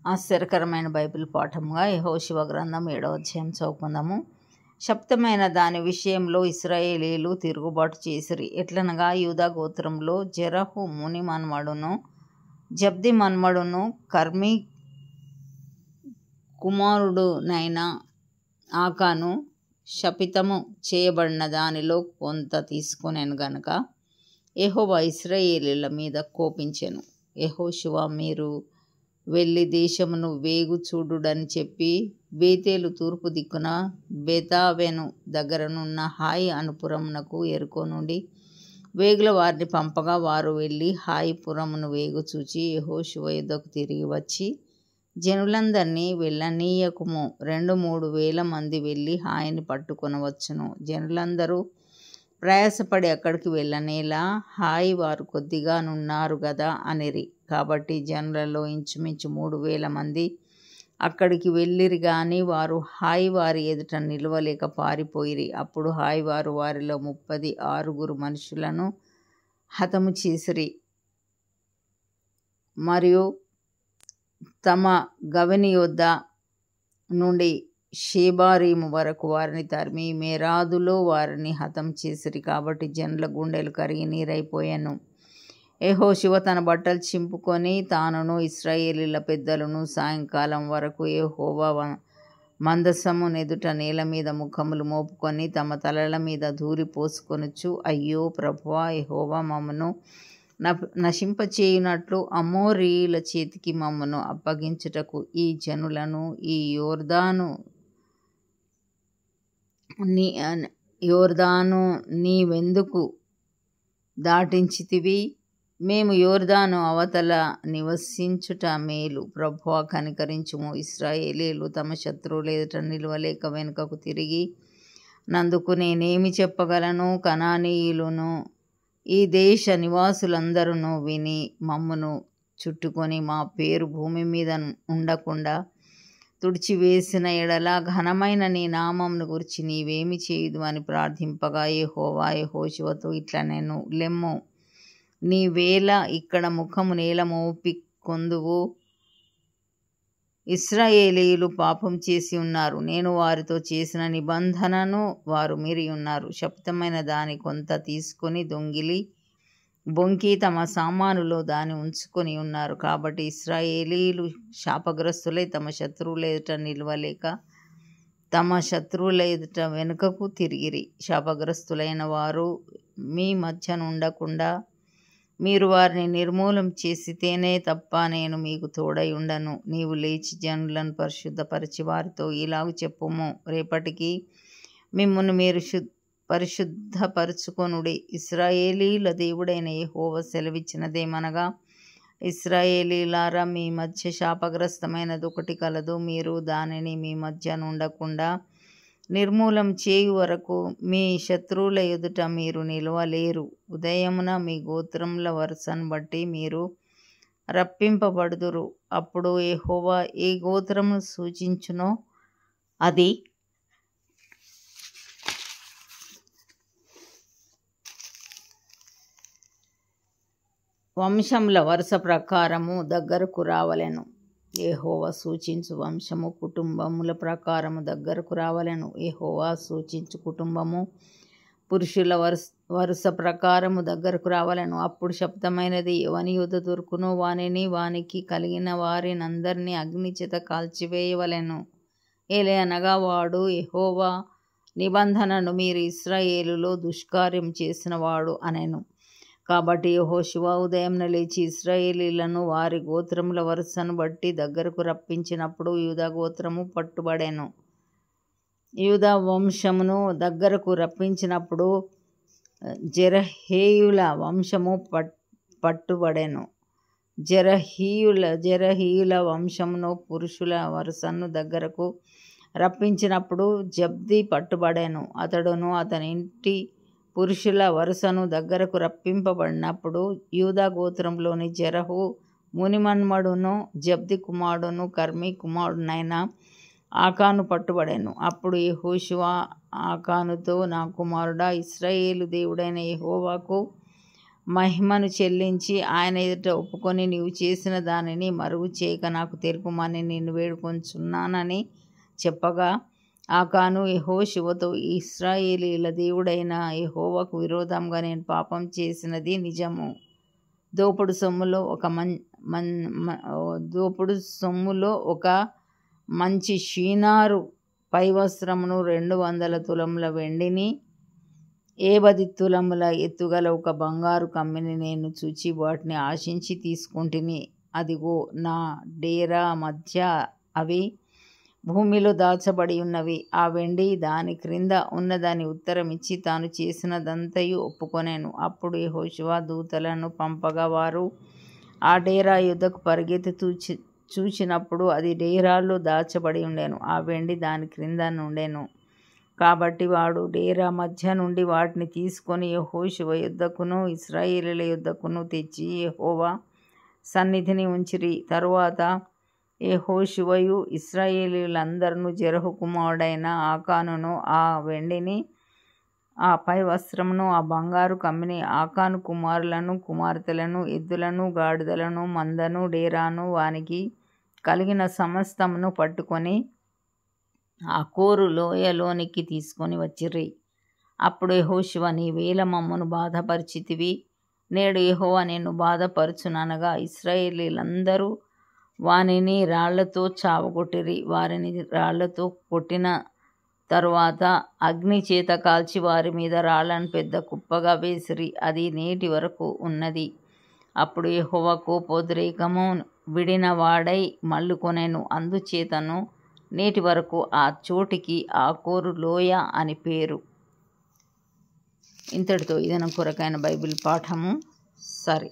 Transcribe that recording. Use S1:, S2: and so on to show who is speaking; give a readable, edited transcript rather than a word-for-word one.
S1: ఆశ్చర్యకరమైన బైబిల్ పాఠముగా యెహోషువ గ్రంథం 7వ అధ్యాయం చదువుకుందాము. శబ్దమైన దాని విషయంలో ఇశ్రాయేలీలు తిరుగుబాటు చేసిరి. ఎట్లనగా యూదా గోత్రంలో జెరహు ముని మన్మడును జబ్ది మన్మడును కర్మీ కుమారుడునైన ఆకాను శపితము చేయబడిన దానిలో కొంత తీసుకొనెను గనుక యెహోవా ఇశ్రాయేలీల మీద కోపించెను. యెహోషువ మీరు వెళ్ళి దేశమును వేగు చూడుడని చెప్పి బేతేలు తూర్పు దిక్కున బేతావెను దగ్గరనున్న హాయి అనుపురమునకు ఎరుకో నుండి వేగుల వారిని పంపగా వారు వెళ్ళి హాయి పురమును వేగు చూచి యెహోషువ యుద్ధకు తిరిగి వచ్చి జనులందరినీ వెళ్ళనీయకుము, 2-3 వేల మంది వెళ్ళి హాయిని పట్టుకొనవచ్చును. జనులందరూ ప్రయాసపడి అక్కడికి వెళ్ళనేలా హాయి వారు కొద్దిగానున్నారు గదా అనిరి. కాబట్టి జనులలో ఇంచుమించు 3,000 మంది అక్కడికి వెళ్ళిరి గాని వారు హాయి వారి ఎదుట నిలవలేక పారిపోయిరి. అప్పుడు హాయి వారు వారిలో 36 మనుషులను హతము చేసిరి మరియు తమ గవని యొద్ద నుండి షేబారీము వరకు వారిని తరిమి మేరాదులో వారిని హతం చేసిరి. కాబట్టి జనుల గుండెలు కరిగి నీరైపోయాను. యెహోషువ తన బట్టలు చింపుకొని తానును ఇశ్రాయేలీల పెద్దలను సాయంకాలం వరకు యెహోవా మందసము నెదుట నేల మీద ముఖములు మోపుకొని తమ తలల మీద ధూళి పోసుకొనుచు, అయ్యో ప్రభువా, యెహోవా మమ్మను నశింపచేయునట్లు అమోరీయుల చేతికి మమ్మను అప్పగించుటకు ఈ జనులను ఈ యోర్దాను నీవెందుకు దాటించితివి? మేము యోర్దాను అవతల నివసించుట మేలు. ప్రభువా కనికరించుము. ఇశ్రాయేలీలు తమ శత్రువుల ఎదుట నిలవలేక వెనుకకు తిరిగి నందుకు నేనేమి చెప్పగలను? కనానీయులను ఈ దేశ నివాసులందరూ విని మమ్మను చుట్టుకొని మా పేరు భూమి మీద ఉండకుండా తుడిచివేసిన ఎడల ఘనమైన నీ నామమును గురించి నీవేమి చేయుదు అని ప్రార్థింపగా యెహోవా యెహోషువతో ఇట్లా నేను లెమ్ము, నీవేళ ఇక్కడ ముఖము నేల మోపి కొందువు. ఇశ్రాయేలీయులు పాపం చేసి ఉన్నారు. నేను వారితో చేసిన నిబంధనను వారు మీరి ఉన్నారు. శపితమైన దాని కొంత తీసుకొని బొంకి తమ సామానులో దాన్ని ఉంచుకొని ఉన్నారు. కాబట్టి ఇశ్రాయేలీయులు శాపగ్రస్తులై తమ శత్రువుల ఎదుట నిలవలేక తమ శత్రువుల ఎదుట వెనుకకు తిరిగిరి. శాపగ్రస్తులైన వారు మీ మధ్య ఉండకుండా మీరు వారిని నిర్మూలం చేసితేనే తప్ప నేను మీకు తోడై ఉండను. నీవు లేచి జనులను పరిశుద్ధపరిచి వారితో ఇలాగు చెప్పుము, రేపటికి మిమ్మును మీరు పరిశుద్ధపరచుకొనుడి. ఇశ్రాయేలీల దేవుడైన యెహోవా సెలవిచ్చినదేమనగా, ఇశ్రాయేలీలారా, మీ మధ్య శాపగ్రస్తమైనది ఒకటి కలదు. మీరు దానిని మీ మధ్య ఉండకుండా నిర్మూలం చేయు వరకు మీ శత్రువుల ఎదుట మీరు నిలవలేరు. ఉదయమున మీ గోత్రముల వరుసను బట్టి మీరు రప్పింపబడుదురు. అప్పుడు యెహోవా ఏ గోత్రమును సూచించునో అది వంశముల వరుస ప్రకారము దగ్గరకు రావలెను. యెహోవా సూచించు వంశము కుటుంబముల ప్రకారము దగ్గరకు రావలెను. యెహోవా సూచించు కుటుంబము పురుషుల వరుస ప్రకారము దగ్గరకు రావలెను. అప్పుడు శబ్దమైనది ఎవని యొద్ద దొరుకునో వానిని వానికి కలిగిన వారినందరినీ అగ్నిచేత కాల్చివేయవలెను. ఏలయనగా వాడు యెహోవా నిబంధనను మీరు ఇశ్రాయేలులో దుష్కార్యం చేసిన వాడు అనెను. కాబట్టి యెహోషువ ఉదయంన లేచి ఇశ్రాయేలీలను వారి గోత్రముల వరుసను బట్టి దగ్గరకు రప్పించినప్పుడు యూదా గోత్రము పట్టుబడెను. యూదా వంశమును దగ్గరకు రప్పించినప్పుడు జెరహీయుల వంశము పట్టుబడెను. జెరహీయుల వంశమును పురుషుల వరుసను దగ్గరకు రప్పించినప్పుడు జబ్ది పట్టుబడెను. అతడును అతని ఇంటి పురుషుల వరుసను దగ్గరకు రప్పింపబడినప్పుడు యూదా గోత్రంలోని జెరహు మునిమన్మడును జబ్ది కుమారుడును కర్మీ కుమారుడునైన ఆకాను పట్టుబడెను. అప్పుడు యెహోషువ ఆకానుతో, నా కుమారుడా, ఇశ్రాయేలు దేవుడైన యెహోవాకు మహిమను చెల్లించి ఆయన ఎదుట ఒప్పుకొని నీవు చేసిన దానిని మరుగు చేయక నాకు తెలుపుమని నిన్ను వేడుకొంచున్నానని చెప్పగా, ఆకాను యెహోషువతో, ఇశ్రాయేలీయుల దేవుడైన యెహోవాకు విరోధంగా నేను పాపం చేసినది నిజము. దోపుడు సొమ్ములో ఒక మంచి షీనారు పైవస్త్రమును 200 తులముల వెండిని 10 తులముల ఎత్తుగల ఒక బంగారు కమ్మిని నేను చూచి వాటిని ఆశించి తీసుకుంటిని. అదిగో నా డేరా మధ్య అవి భూమిలో దాచబడి ఉన్నవి. ఆ వెండి దాని క్రింద ఉన్నదని ఉత్తరమిచ్చి తాను చేసినదంతయు ఒప్పుకొనెను. అప్పుడు యెహోషువ దూతలను పంపగా వారు ఆ డేరా యుద్ధకు పరిగెత్తి చూచినప్పుడు అది డేరాలో దాచబడి ఉండెను. ఆ వెండి దాని క్రింద నుండెను. కాబట్టి వాడు డేరా మధ్య నుండి వాటిని తీసుకొని యెహోషువ యుద్ధకును ఇశ్రాయేలీయుల యుద్ధకును తెచ్చి యెహోవా సన్నిధిని ఉంచిరి. తరువాత యెహోషువయు ఇశ్రాయేలీయులందరూ జెరహు కుమారుడైన ఆకానును ఆ వెండిని, ఆ పై వస్త్రమును, ఆ బంగారు కమ్మిని, ఆకాను కుమారులను కుమార్తెలను, ఎద్దులను, గాడిదలను, మందను, డేరాను, వానికి కలిగిన సమస్తమును పట్టుకొని అకోరు లోయలోనికి తీసుకొని వచ్చిరి. అప్పుడు యెహోషువ, నీవేళ మమ్మను బాధపరిచితివి? నేడు యెహోవా నిన్ను బాధపరచుననగా ఇశ్రాయేలీయులందరూ వానిని రాళ్లతో చావగొట్టిరి. వారిని రాళ్లతో కొట్టిన తరువాత అగ్ని చేత కాల్చి వారి మీద రాళ్లను పెద్ద కుప్పగా వేసిరి. అది నేటి వరకు ఉన్నది. అప్పుడు యెహోవా కోపోద్రేకము విడిన వాడై మళ్ళుకొనెను. అందుచేతను నేటి వరకు ఆ చోటికి ఆకోరు లోయ అని పేరు. ఇంతటితో ఇదన కొరకైన బైబిల్ పాఠము సరి.